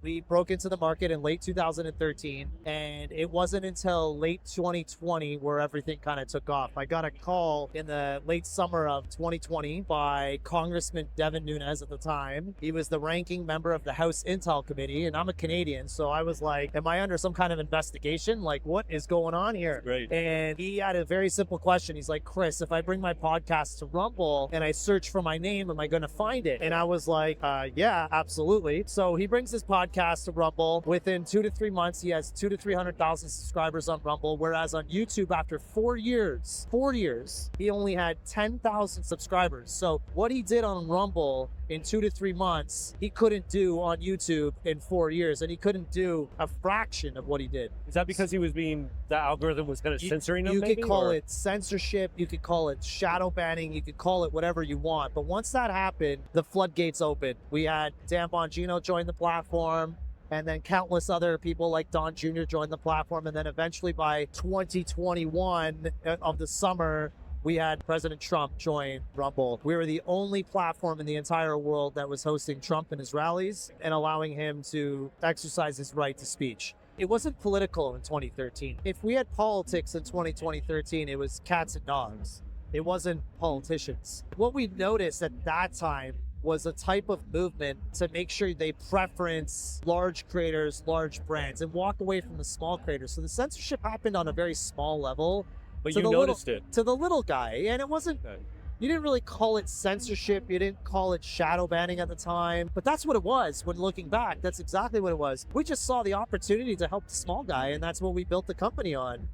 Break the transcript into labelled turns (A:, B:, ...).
A: We broke into the market in late 2013, and it wasn't until late 2020 where everything kind of took off. I got a call in the late summer of 2020 by Congressman Devin Nunes at the time. He was the ranking member of the House Intel Committee, and I'm a Canadian, so I was like, am I under some kind of investigation? Like, what is going on here?
B: Right.
A: And he had a very simple question. He's like, Chris, if I bring my podcast to Rumble and I search for my name, am I going to find it? And I was like, yeah, absolutely. So he brings his podcast to Rumble. Within 2 to 3 months, he has 200,000 to 300,000 subscribers on Rumble, whereas on YouTube, after 4 years, he only had 10,000 subscribers. So what he did on Rumble in 2 to 3 months, he couldn't do on YouTube in 4 years, and he couldn't do a fraction of what he did.
B: Is that because the algorithm was kind of censoring him?
A: You could call it censorship, you could call it shadow banning, you could call it whatever you want. But once that happened, the floodgates opened. We had Dan Bongino join the platform, and then countless other people like Don Jr. joined the platform. And then eventually by 2021 of the summer, we had President Trump join Rumble. We were the only platform in the entire world that was hosting Trump in his rallies and allowing him to exercise his right to speech. It wasn't political in 2013. If we had politics in 2013, it was cats and dogs. It wasn't politicians. What we noticed at that time was a type of movement to make sure they preference large creators, large brands, and walk away from the small creators. So the censorship happened on a very small level.
B: But you noticed it.
A: To the little guy. And it wasn't, you didn't really call it censorship. You didn't call it shadow banning at the time. But that's what it was when looking back. That's exactly what it was. We just saw the opportunity to help the small guy, and that's what we built the company on.